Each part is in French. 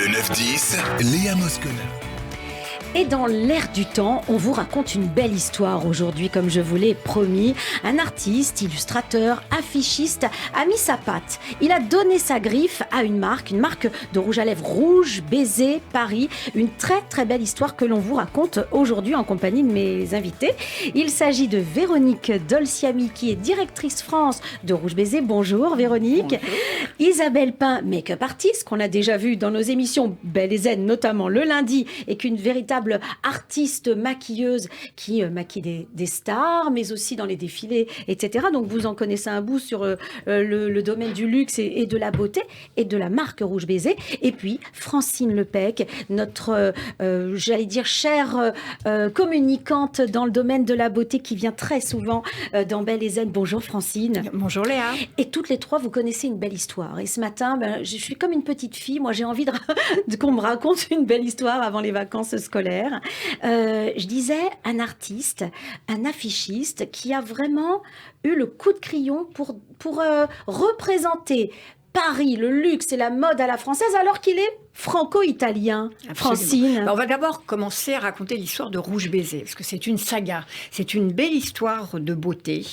Le 9-10, Léa Moscona. Et dans l'air du temps, on vous raconte une belle histoire aujourd'hui, comme je vous l'ai promis. Un artiste, illustrateur, affichiste a mis sa patte. Il a donné sa griffe à une marque de rouge à lèvres Rouge Baiser Paris. Une très très belle histoire que l'on vous raconte aujourd'hui en compagnie de mes invités. Il s'agit de Véronique Dolciami, qui est directrice France de Rouge Baiser. Bonjour Véronique. Bonjour. Isabelle Pin, make-up artiste, qu'on a déjà vu dans nos émissions Belle et Zen, notamment le lundi, et qu'une véritable artiste maquilleuse qui maquille des stars, mais aussi dans les défilés, etc. Donc vous en connaissez un bout sur le domaine du luxe et de la beauté et de la marque Rouge Baiser. Et puis Francine Lepec, notre, j'allais dire, chère communicante dans le domaine de la beauté qui vient très souvent dans Belle et Zen. Bonjour Francine. Bonjour Léa. Et toutes les trois, vous connaissez une belle histoire. Et ce matin, je suis comme une petite fille. Moi, j'ai envie qu'on me raconte une belle histoire avant les vacances scolaires. Je disais un artiste, un affichiste qui a vraiment eu le coup de crayon pour représenter Paris, le luxe et la mode à la française, alors qu'il est franco-italien. Francine. On va d'abord commencer à raconter l'histoire de Rouge Baiser, parce que c'est une saga, c'est une belle histoire de beauté.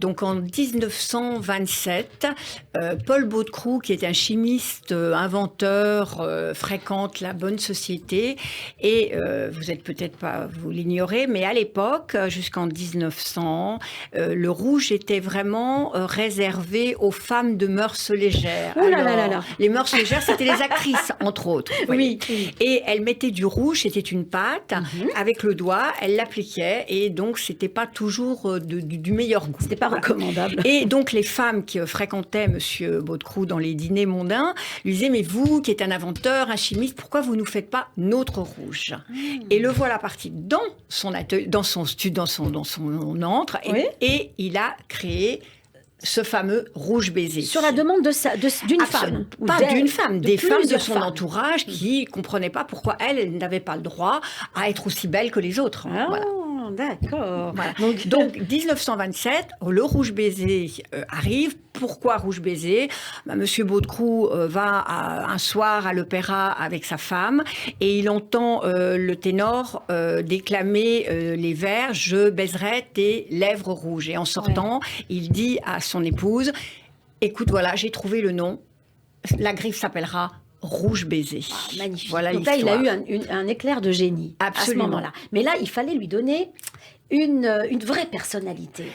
Donc en 1927, Paul Baudecroux, qui est un chimiste, inventeur, fréquente la bonne société, et vous êtes peut-être pas, vous l'ignorez, mais à l'époque, jusqu'en 1900, le rouge était vraiment réservé aux femmes de mœurs légères. Oh là là là. Les mœurs légères, c'était les actrices, entre autres. Oui. Et elle mettait du rouge, c'était une pâte, avec le doigt, elle l'appliquait, et donc c'était pas toujours du meilleur goût. C'était pas recommandable. Et donc les femmes qui fréquentaient Monsieur Baudecroux dans les dîners mondains lui disaient: mais vous, qui êtes un inventeur, un chimiste, pourquoi vous nous faites pas notre rouge? Et le voilà parti dans son atelier, dans son antre, et il a créé ce fameux Rouge Baiser. Sur la demande d'une femme. Pas d'une femme, des femmes de son femmes. entourage qui ne comprenaient pas pourquoi elle n'avait pas le droit à être aussi belle que les autres. Ah, voilà. D'accord. Voilà. Donc 1927, le Rouge Baiser arrive. Pourquoi Rouge Baiser? Monsieur Baudecroux va un soir à l'opéra avec sa femme et il entend le ténor déclamer les vers « Je baiserai tes lèvres rouges ». Et en sortant, il dit à son épouse: écoute, voilà, j'ai trouvé le nom. La griffe s'appellera Rouge Baiser. Ah, magnifique. Voilà. Donc là, il a eu un éclair de génie. Absolument. À ce moment-là. Mais là, il fallait lui donner une vraie personnalité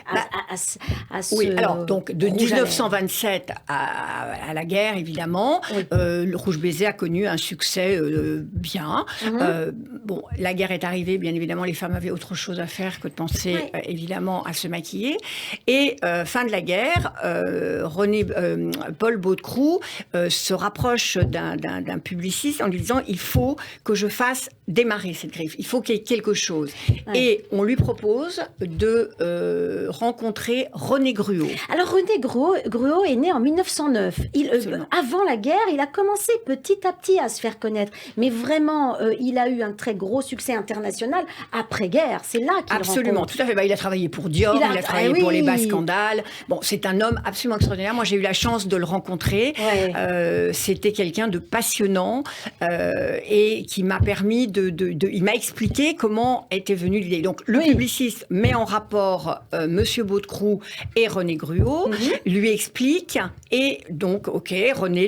à ce oui, alors donc de Rouge 1927 à la guerre, évidemment, oui. Le Rouge Baiser a connu un succès bien. Bon, la guerre est arrivée, bien évidemment, les femmes avaient autre chose à faire que de penser, évidemment, à se maquiller. Et fin de la guerre, Paul Baudecroux se rapproche d'un publiciste en lui disant: il faut que je fasse démarrer cette griffe, il faut qu'il y ait quelque chose. Et on lui propose de rencontrer René Gruau. Alors René Gruau est né en 1909. Avant la guerre, il a commencé petit à petit à se faire connaître. Mais vraiment, il a eu un très gros succès international après-guerre. C'est là qu'il Absolument, rencontre. tout à fait. Il a travaillé pour Dior, il a travaillé pour les bas scandales. Bon, c'est un homme absolument extraordinaire. Moi, j'ai eu la chance de le rencontrer. C'était quelqu'un de passionnant et qui m'a permis il m'a expliqué comment était venue l'idée. Donc, le publiciste met en rapport Monsieur Baudecroux et René Gruau, lui explique, et donc, René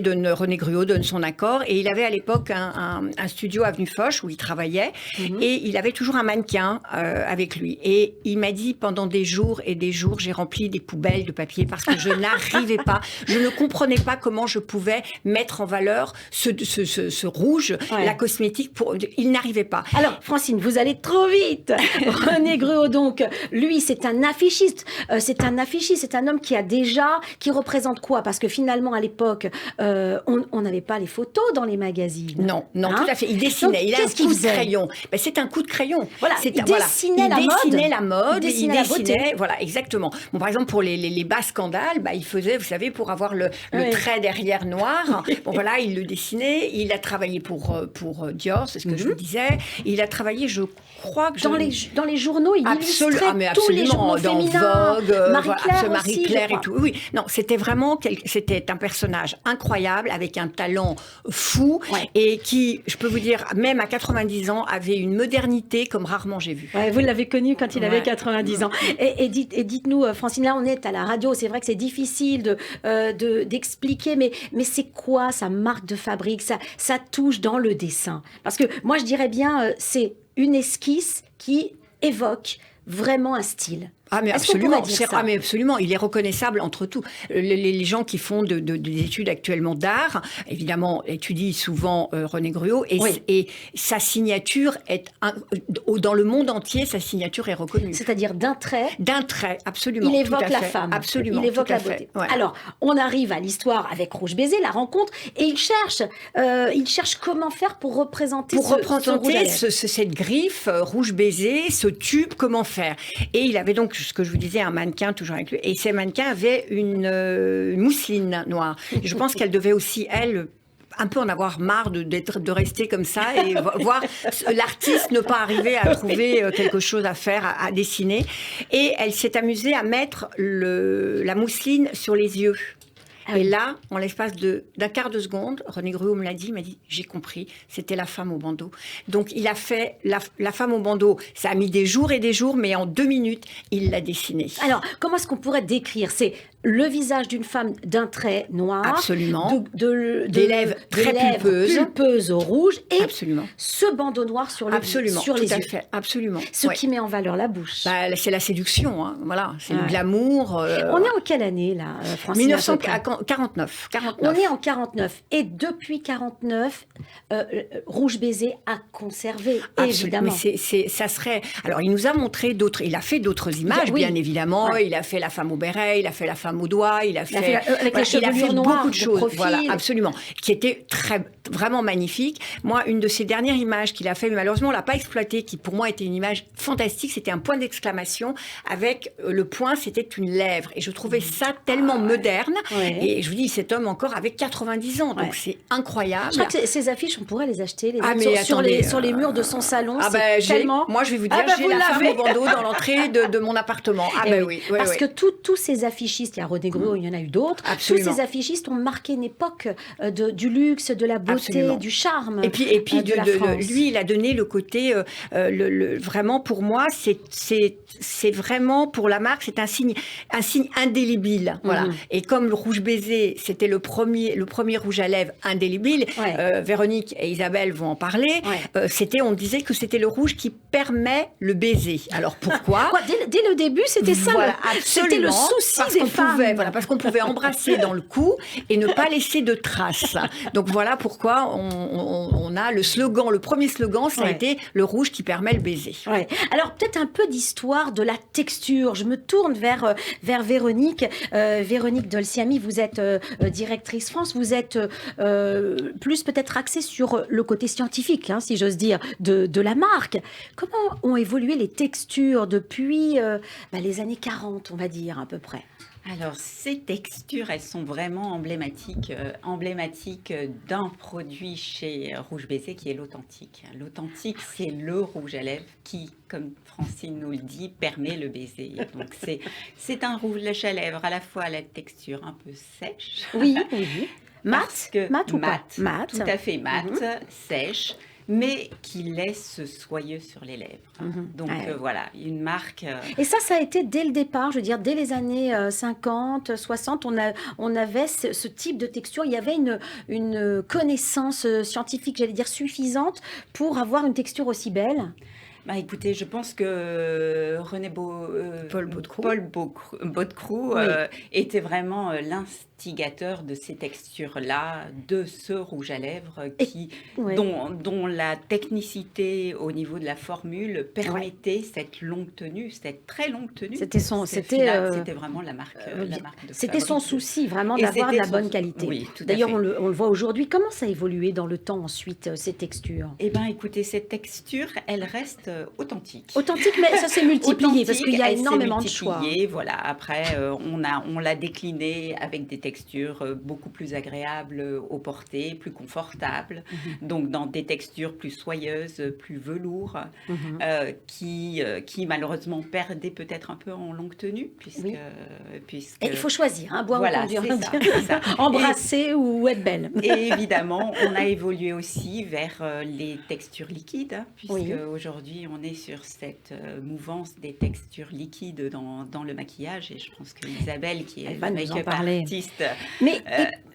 Gruau donne son accord, et il avait à l'époque un studio avenue Foch où il travaillait, et il avait toujours un mannequin avec lui. Et il m'a dit: pendant des jours et des jours, j'ai rempli des poubelles de papier parce que je n'arrivais pas, je ne comprenais pas comment je pouvais mettre en valeur ce rouge, la cosmétique, il n'arrivait pas. Alors, Francine, vous allez trop vite. René Gruau, donc, lui, c'est un affichiste. C'est un homme qui représente quoi? Parce que finalement, à l'époque, on n'avait pas les photos dans les magazines. Non, tout à fait. Il dessinait. Donc, il a un coup de crayon. Ben, c'est un coup de crayon. Voilà, il dessinait la mode. Il dessinait, voilà, exactement. Bon, par exemple, pour les bas scandales, il faisait, vous savez, pour avoir le trait derrière noir. Bon, voilà, il le dessinait. Il a travaillé pour Dior, c'est ce que je vous disais. Il a travaillé, je crois que... Dans les journaux, il illustrait mais tous les journaux dans féminins. Vogue, Marie-Claire Marie-Claire et tout. Oui, non, c'était vraiment c'était un personnage incroyable avec un talent fou et qui, je peux vous dire, même à 90 ans, avait une modernité comme rarement j'ai vu. Ouais, vous l'avez connu quand il avait 90 ans. Et dites-nous, Francine, là on est à la radio, c'est vrai que c'est difficile d'expliquer, mais c'est quoi sa marque de fabrique, ça touche dans le dessin? Parce que moi je dirais bien, c'est une esquisse qui évoque vraiment un style. Ah mais absolument, absolument, il est reconnaissable entre tout. Les gens qui font des études actuellement d'art, évidemment, étudient souvent René Gruau et sa signature dans le monde entier, sa signature est reconnue. C'est-à-dire d'un trait. D'un trait, absolument. Il évoque la femme. Absolument. Il évoque la beauté. Ouais. Alors, on arrive à l'histoire avec Rouge Baiser, la rencontre, et il cherche comment faire pour représenter cette griffe Rouge Baiser, ce tube, comment faire. Et il avait donc ce que je vous disais, un mannequin toujours avec lui. Et ces mannequins avaient une mousseline noire. Je pense qu'elle devait aussi, elle, un peu en avoir marre de rester comme ça et voir l'artiste ne pas arriver à trouver quelque chose à faire, à dessiner. Et elle s'est amusée à mettre la mousseline sur les yeux. Et là, en l'espace d'un quart de seconde, René Gruau me l'a dit, il m'a dit, j'ai compris, c'était la femme au bandeau. Donc, il a fait la femme au bandeau. Ça a mis des jours et des jours, mais en 2 minutes, il l'a dessinée. Alors, comment est-ce qu'on pourrait décrire? C'est le visage d'une femme d'un trait noir. Absolument. Des lèvres très pulpeuses au rouge. Et absolument. Ce bandeau noir sur les yeux. Absolument. Ce qui met en valeur la bouche. C'est la séduction, hein. Voilà. C'est le glamour. On est en quelle année, là, Francine? 1949. On est en 49. Et depuis 49, Rouge Baiser a conservé, évidemment. Mais ça serait... Alors, il nous a montré d'autres... Il a fait d'autres images, bien évidemment. Ouais. Il a fait la femme au béret, il a fait la femme au doigt, il a fait avec les chevelures noires, beaucoup de choses, voilà, absolument, qui était vraiment magnifique. Moi, une de ces dernières images qu'il a fait, mais malheureusement, on l'a pas exploitée, qui pour moi était une image fantastique. C'était un point d'exclamation avec le point, c'était une lèvre, et je trouvais ça tellement moderne. Ouais. Et je vous dis, cet homme encore avec 90 ans, donc c'est incroyable. Je crois que ces affiches, on pourrait les acheter, sur les murs de son salon. Tellement... Moi, je vais vous dire, j'ai la femme au bandeau dans l'entrée de mon appartement. Parce que tous ces affichistes, il y a René Gruau, il y en a eu d'autres. Tous ces affichistes ont marqué une époque du luxe, de la beauté, du charme. Et puis lui, il a donné le côté vraiment pour moi, c'est vraiment pour la marque, c'est un signe indélébile. Voilà. Et comme le Rouge Baiser, c'était le premier rouge à lèvres indélébile. Véronique et Isabelle vont en parler. On disait que c'était le rouge qui permet le baiser. Alors pourquoi? Dès le début, c'était ça. Voilà, c'était le souci des femmes. Parce qu'on pouvait embrasser dans le cou et ne pas laisser de traces. Donc voilà pourquoi on a le slogan, le premier slogan, ça a été le rouge qui permet le baiser. Ouais. Alors peut-être un peu d'histoire de la texture. Je me tourne vers Véronique. Véronique Dolciami, vous êtes directrice France, vous êtes plus peut-être axée sur le côté scientifique, si j'ose dire, de la marque. Comment ont évolué les textures depuis les années 40, on va dire, à peu près? Alors, ces textures, elles sont vraiment emblématiques d'un produit chez Rouge Baiser qui est l'authentique. L'authentique, c'est le rouge à lèvres qui, comme Francine nous le dit, permet le baiser. Donc, c'est un rouge à lèvres à la fois à la texture un peu sèche. Oui. Mat ou pas? Mat, tout à fait mat, sèche, mais qui laisse soyeux sur les lèvres. Donc voilà, une marque... Et ça a été dès le départ, je veux dire, dès les années 50, 60, on avait ce type de texture. Il y avait une connaissance scientifique, j'allais dire, suffisante pour avoir une texture aussi belle. Écoutez, je pense que Paul Baudecroux était vraiment l'instigateur de ces textures-là, de ce rouge à lèvres dont la technicité au niveau de la formule permettait cette longue tenue, cette très longue tenue. C'était vraiment la marque de C'était son souci, vraiment, d'avoir de la bonne qualité. Oui, tout à fait. D'ailleurs, on le voit aujourd'hui. Comment ça a évolué dans le temps ensuite, ces textures? Écoutez, cette texture, elle reste authentique. Authentique, mais ça s'est multiplié parce qu'il y a énormément de choix. Voilà. Après, on l'a décliné avec des textures beaucoup plus agréables au porté, plus confortables. Donc, dans des textures plus soyeuses, plus velours, qui malheureusement perdaient peut-être un peu en longue tenue, puisque et il faut choisir, hein, boire voilà, ou conduire. c'est ça. Embrasser ou être belle. Et évidemment, on a évolué aussi vers les textures liquides, hein, puisque aujourd'hui, on est sur cette mouvance des textures liquides dans le maquillage. Et je pense que Isabelle, qui est make-up artiste... Mais,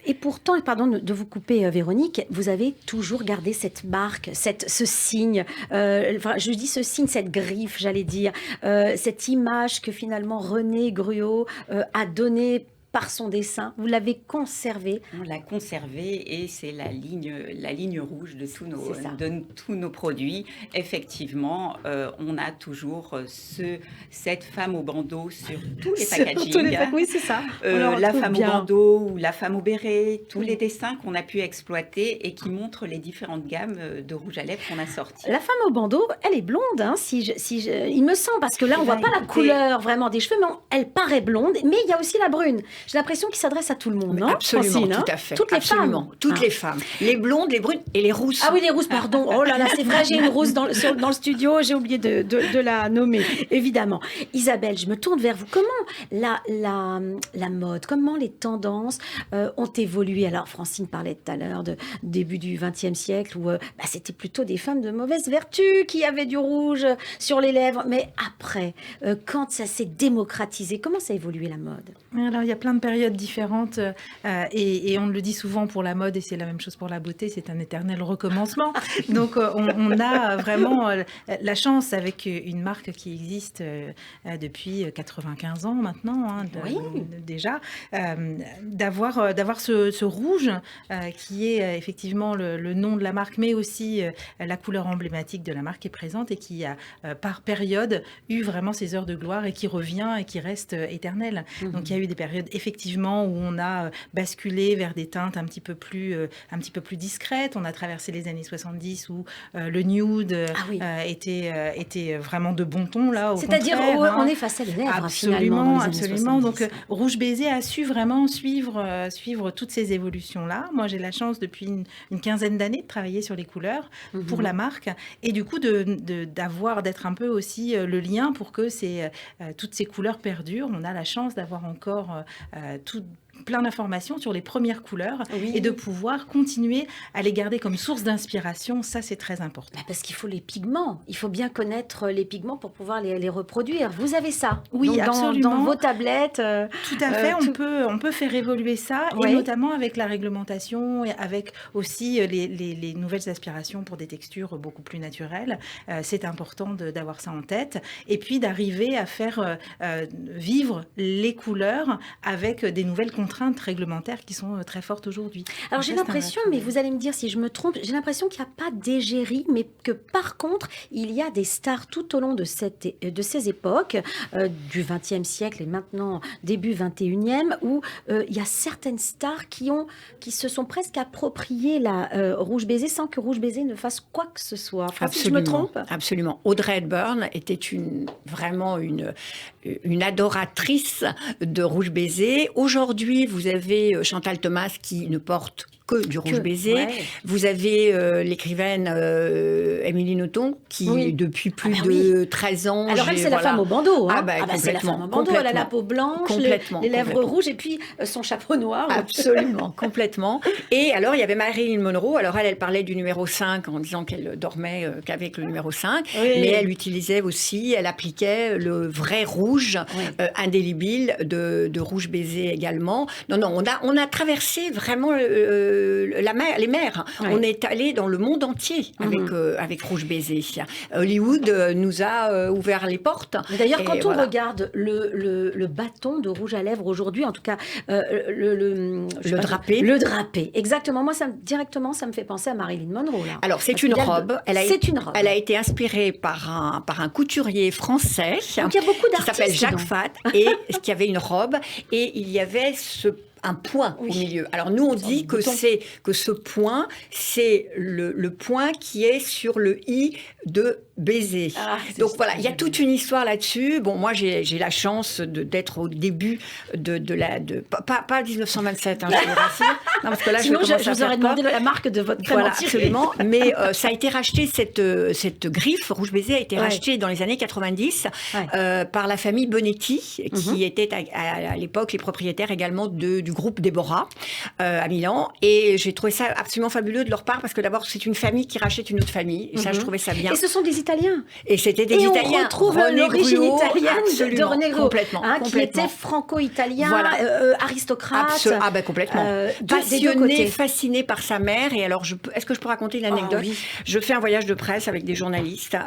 et pourtant, pardon de vous couper, Véronique, vous avez toujours gardé cette marque, ce signe, je dis ce signe, cette griffe, j'allais dire, cette image que finalement René Gruau a donnée par son dessin. Vous l'avez conservé. On l'a conservé et c'est la ligne rouge de tous nos produits. Effectivement, on a toujours cette femme au bandeau sur tous les packaging. Oui, c'est ça. La femme au bandeau ou la femme au béret, tous les dessins qu'on a pu exploiter et qui montrent les différentes gammes de rouge à lèvres qu'on a sorties. La femme au bandeau, elle est blonde, hein, il me semble, parce que là, on voit pas la couleur vraiment des cheveux, mais elle paraît blonde, mais il y a aussi la brune. J'ai l'impression qu'il s'adresse à tout le monde, non? Absolument, Francine, tout à fait. Toutes les femmes. Toutes les femmes. Les blondes, les brunes et les rousses. Ah oui, les rousses, pardon. Oh là là, c'est vrai, j'ai une rousse dans le studio, j'ai oublié de la nommer, évidemment. Isabelle, je me tourne vers vous. Comment la mode, comment les tendances ont évolué? Alors, Francine parlait tout à l'heure de début du XXe siècle où c'était plutôt des femmes de mauvaise vertu qui avaient du rouge sur les lèvres. Mais après, quand ça s'est démocratisé, comment ça a évolué la mode? Alors, il y a plein de périodes différentes et on le dit souvent pour la mode et c'est la même chose pour la beauté, c'est un éternel recommencement. Donc, on a vraiment la chance avec une marque qui existe depuis 95 ans maintenant, hein, déjà, d'avoir ce rouge qui est effectivement le nom de la marque, mais aussi la couleur emblématique de la marque est présente et qui a par période eu vraiment ses heures de gloire et qui revient et qui reste éternelle. Donc, il y a eu des périodes effectivement où on a basculé vers des teintes un petit peu plus discrètes. On a traversé les années 70 où le nude était vraiment de bon ton là. C'est-à-dire on effaçait les lèvres. Absolument. Donc Rouge Baiser a su vraiment suivre toutes ces évolutions là. Moi j'ai la chance depuis une quinzaine d'années de travailler sur les couleurs pour la marque et du coup d'être un peu aussi le lien pour que toutes ces couleurs perdurent. On a la chance d'avoir encore plein d'informations sur les premières couleurs et de pouvoir continuer à les garder comme source d'inspiration. Ça, c'est très important. Parce qu'il faut les pigments. Il faut bien connaître les pigments pour pouvoir les reproduire. Vous avez ça? Oui, donc, absolument. Dans vos tablettes. Tout à fait. On peut faire évoluer ça et notamment avec la réglementation et avec aussi les nouvelles aspirations pour des textures beaucoup plus naturelles. C'est important d'avoir ça en tête et puis d'arriver à faire vivre les couleurs avec des nouvelles contraintes réglementaires qui sont très fortes aujourd'hui. Alors j'ai l'impression, mais vous allez me dire si je me trompe, j'ai l'impression qu'il n'y a pas d'égérie, mais que par contre, il y a des stars tout au long de ces époques, du XXe siècle et maintenant début XXIe, où il y a certaines stars qui se sont presque appropriées la Rouge Baiser sans que Rouge Baiser ne fasse quoi que ce soit. Francis, je me trompe? Absolument. Audrey Hepburn était vraiment une adoratrice de Rouge Baiser. Aujourd'hui, vous avez Chantal Thomas qui ne porte que du Rouge Baiser. Vous avez l'écrivaine Émilie Nothomb qui, depuis plus de 13 ans... Alors elle, c'est la femme au bandeau. Hein. C'est la femme au bandeau. Elle a la peau blanche, les lèvres rouges et puis son chapeau noir. Absolument, complètement. Et alors, il y avait Marilyn Monroe. Alors, elle parlait du numéro 5 en disant qu'elle dormait qu'avec le numéro 5. Mais elle utilisait aussi, elle appliquait le vrai rouge indélébile de Rouge Baiser également. Non, on a traversé vraiment... les mers. On est allé dans le monde entier avec Rouge Baiser. Hollywood nous a ouvert les portes. D'ailleurs, quand on regarde le bâton de rouge à lèvres aujourd'hui, en tout cas le drapé. Le drapé, exactement. Moi, directement, ça me fait penser à Marilyn Monroe. Là. Alors, c'est une robe. Elle a été inspirée par un couturier français. Donc, il y a beaucoup d'artistes. Qui s'appelle Jacques Fat et qui avait une robe. Et il y avait ce un point au milieu. Alors nous, on dit que ce point, c'est le point qui est sur le i de baiser. Donc voilà, il y a toute une histoire là-dessus. Bon, moi, j'ai la chance d'être au début pas 1927, hein, je vous rassure. Non, parce que là, sinon, je vous aurais demandé la marque de votre crème anti-rides. Absolument. Mais ça a été racheté, cette griffe Rouge Baiser a été rachetée dans les années 90 par la famille Bonetti, qui était à l'époque les propriétaires également du groupe Déborah à Milan. Et j'ai trouvé ça absolument fabuleux de leur part, parce que d'abord, c'est une famille qui rachète une autre famille. Et ça, je trouvais ça bien. Et ce sont des Italiens. Et c'était des Italiens. On retrouve l'origine italienne de René Gruau, complètement. Qui était franco-italien, aristocrate. Complètement. Passionné, fasciné par sa mère. Et alors, est-ce que je peux raconter une anecdote? Je fais un voyage de presse avec des journalistes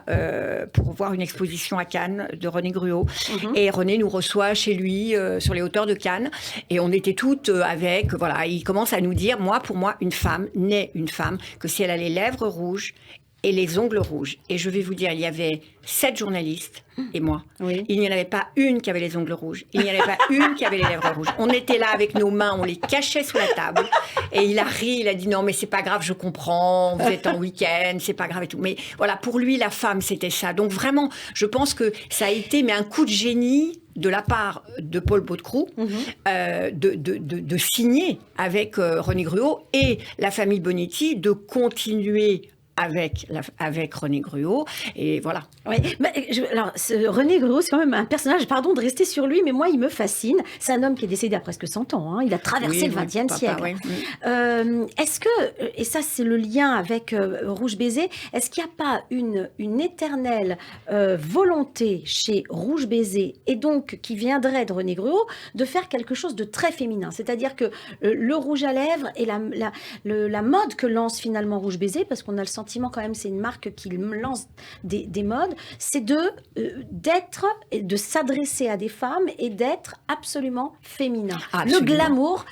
pour voir une exposition à Cannes de René Gruau. Et René nous reçoit chez lui sur les hauteurs de Cannes. Et on était toutes avec, voilà, il commence à nous dire, pour moi, une femme n'est une femme que si elle a les lèvres rouges et les ongles rouges. Et je vais vous dire, il y avait 7 journalistes et moi. Il n'y en avait pas une qui avait les ongles rouges. Il n'y en avait pas une qui avait les lèvres rouges. On était là avec nos mains, on les cachait sous la table. Et il a ri, il a dit non, mais c'est pas grave, je comprends, vous êtes en week-end, c'est pas grave et tout. Mais voilà, pour lui, la femme, c'était ça. Donc vraiment, je pense que ça a été un coup de génie de la part de Paul Baudecroux de signer avec René Gruau et la famille Bonetti, de continuer avec René Gruau, et voilà. Alors, René Gruau, c'est quand même un personnage, pardon de rester sur lui, mais moi, il me fascine. C'est un homme qui est décédé à presque 100 ans, hein. Il a traversé le XXe siècle. Est-ce que, et ça c'est le lien avec Rouge Baiser, est-ce qu'il n'y a pas une éternelle volonté chez Rouge Baiser, et donc qui viendrait de René Gruau, de faire quelque chose de très féminin? C'est-à-dire que le rouge à lèvres et la mode que lance finalement Rouge Baiser, parce qu'on a le sentiment quand même, c'est une marque qui lance des modes, c'est de s'adresser à des femmes et d'être absolument féminin. Le glamour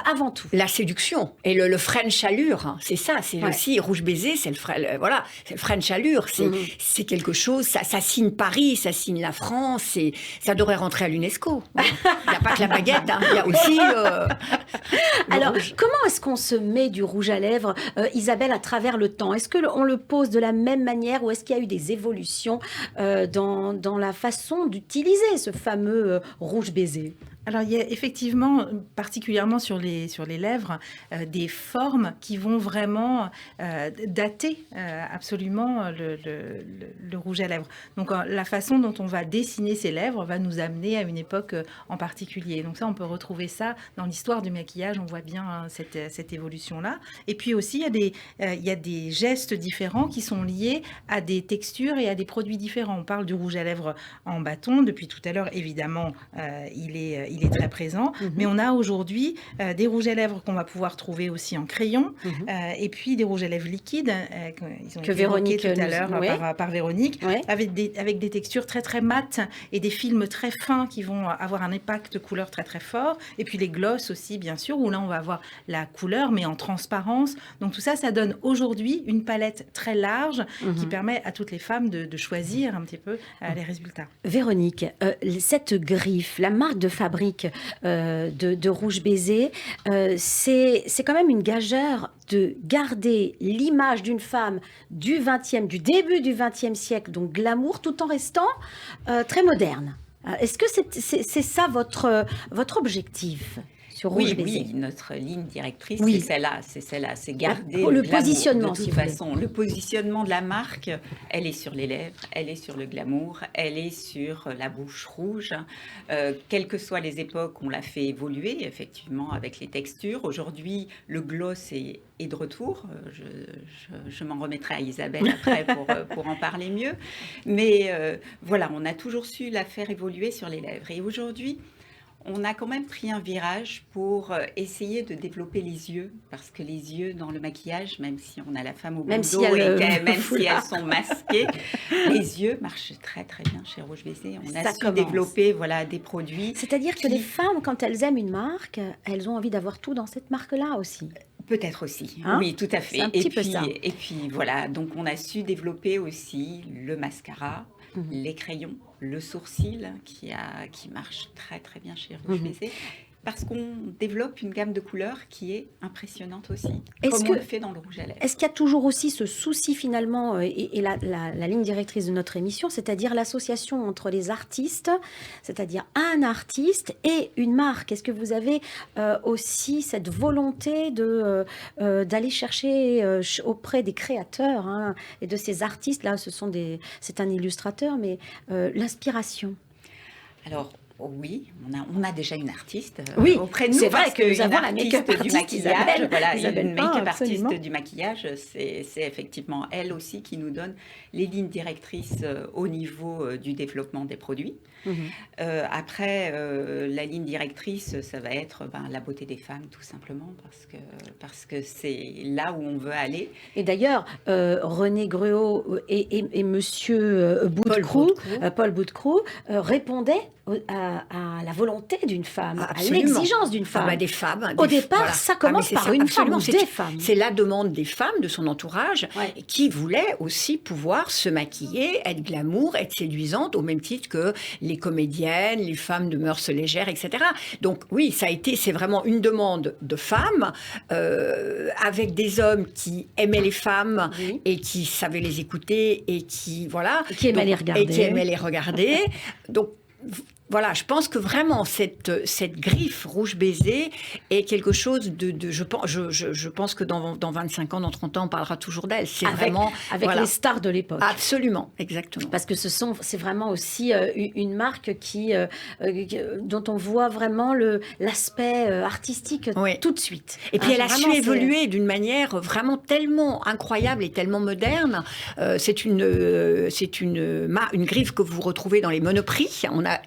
avant tout. La séduction et le French allure, hein, c'est ça. C'est aussi Rouge Baiser, c'est le French allure. C'est quelque chose. Ça signe Paris, ça signe la France. Et ça devrait rentrer à l'UNESCO. Il n'y a pas que la baguette. Hein, il y a aussi. Alors, comment est-ce qu'on se met du rouge à lèvres, Isabelle, à travers le temps? Est-ce que on le pose de la même manière, ou est-ce qu'il y a eu des évolutions dans la façon d'utiliser ce fameux Rouge Baiser? Alors, il y a effectivement, particulièrement sur les lèvres, des formes qui vont vraiment dater absolument le rouge à lèvres. Donc, la façon dont on va dessiner ses lèvres va nous amener à une époque en particulier. Donc ça, on peut retrouver ça dans l'histoire du maquillage. On voit bien cette évolution-là. Et puis aussi, il y a des gestes différents qui sont liés à des textures et à des produits différents. On parle du rouge à lèvres en bâton. Depuis tout à l'heure, évidemment, il est très présent, mais on a aujourd'hui des rouges à lèvres qu'on va pouvoir trouver aussi en crayon, et puis des rouges à lèvres liquides ils ont que été Véronique tout à l'heure par Véronique, avec des textures très très mates et des films très fins qui vont avoir un impact couleur très très fort, et puis les glosses aussi bien sûr, où là on va avoir la couleur mais en transparence. Donc tout ça, ça donne aujourd'hui une palette très large qui permet à toutes les femmes de choisir un petit peu les résultats. Véronique, cette griffe, la marque de fabrique de Rouge Baiser, c'est quand même une gageure de garder l'image d'une femme du début du XXe siècle, donc glamour, tout en restant très moderne. Est-ce que c'est ça votre objectif sur Rouge Baiser? Oui, notre ligne directrice, c'est celle-là, c'est garder le positionnement. De toute façon, le positionnement de la marque, elle est sur les lèvres, elle est sur le glamour, elle est sur la bouche rouge. Quelles que soient les époques, on l'a fait évoluer, effectivement, avec les textures. Aujourd'hui, le gloss est de retour. Je m'en remettrai à Isabelle après pour en parler mieux. Mais voilà, on a toujours su la faire évoluer sur les lèvres. Et aujourd'hui, on a quand même pris un virage pour essayer de développer les yeux, parce que les yeux dans le maquillage, même si on a la femme au bandeau, si elles sont masquées, les yeux marchent très très bien chez Rouge Baiser. On a su développer des produits. C'est-à-dire que les femmes, quand elles aiment une marque, elles ont envie d'avoir tout dans cette marque-là aussi. Peut-être aussi, oui, tout à fait. Et puis voilà, donc on a su développer aussi le mascara, les crayons, le sourcil qui marche très très bien chez Rouge Baiser. parce qu'on développe une gamme de couleurs qui est impressionnante aussi, Est-ce comme que- on le fait dans le rouge à lèvres. Est-ce qu'il y a toujours aussi ce souci finalement, et la ligne directrice de notre émission, c'est-à-dire l'association entre les artistes, c'est-à-dire un artiste et une marque? Est-ce que vous avez aussi cette volonté d'aller chercher auprès des créateurs, hein, et de ces artistes, là c'est un illustrateur, mais l'inspiration? Alors, oui, on a déjà une artiste Oui, auprès de nous. c'est vrai parce que nous une avons la artiste make-up du artiste maquillage. Voilà, Isabelle une Pain, make-up absolument. artiste du maquillage, c'est effectivement elle aussi qui nous donne les lignes directrices au niveau du développement des produits. Après, la ligne directrice, ça va être la beauté des femmes, tout simplement, parce que c'est là où on veut aller. Et d'ailleurs, René Gruau et Monsieur Paul Boudcroux répondaient à la volonté d'une femme, Absolument. à l'exigence d'une femme. Des femmes. Au départ, ça commence par une femme ou des femmes. C'est la demande des femmes, de son entourage, Ouais. qui voulaient aussi pouvoir se maquiller, être glamour, être séduisante, au même titre que les comédiennes, les femmes de mœurs légères, etc. Donc oui, c'est vraiment une demande de femmes, avec des hommes qui aimaient les femmes, Oui. et qui savaient les écouter, et qui, voilà. Et qui aimaient les regarder. Et qui aimaient les regarder. Donc, voilà, je pense que vraiment cette griffe rouge baiser est quelque chose je pense que dans 25 ans, dans 30 ans, on parlera toujours d'elle. C'est vraiment avec voilà. les stars de l'époque. Absolument, exactement. Parce que c'est vraiment aussi une marque dont on voit vraiment l'aspect artistique Oui. tout de suite. Et puis elle a su Vraiment, évoluer d'une manière vraiment tellement incroyable et tellement moderne. C'est une griffe que vous retrouvez dans les Monoprix. On a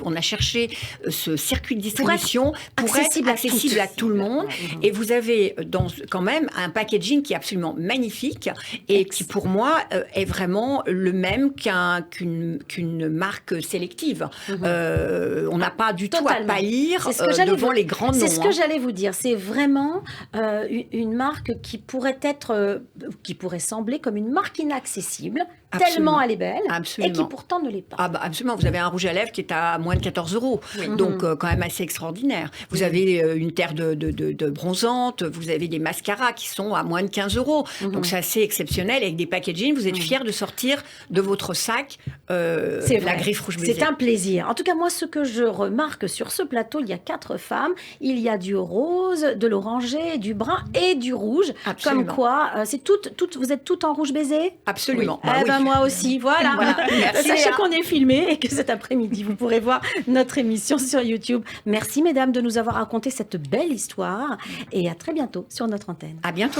on a cherché ce circuit de distribution pour être accessible à tout le monde. Et vous avez quand même un packaging qui est absolument magnifique et qui, pour moi, est vraiment le même qu'une marque sélective. On n'a pas du tout à pâlir devant les grands noms. C'est ce que j'allais vous dire. C'est vraiment une marque qui pourrait sembler comme une marque inaccessible, tellement elle est belle, et qui pourtant ne l'est pas. Ah bah absolument, vous avez un rouge à lèvres qui est à moins de 14 €, donc quand même assez extraordinaire. Vous avez une terre de bronzante, vous avez des mascaras qui sont à moins de 15 €, donc c'est assez exceptionnel. Avec des packaging, vous êtes fiers de sortir de votre sac la griffe rouge baiser. C'est un plaisir. En tout cas, moi, ce que je remarque sur ce plateau, il y a 4 femmes, il y a du rose, de l'oranger, du brun et du rouge. Absolument. Comme quoi, vous êtes toutes en rouge baiser? Absolument. Oui. Bah oui. Moi aussi, voilà. Merci, Sachez Léa. qu'on est filmé et que cet après-midi, vous pourrez voir notre émission sur YouTube. Merci, mesdames, de nous avoir raconté cette belle histoire et à très bientôt sur notre antenne. À bientôt.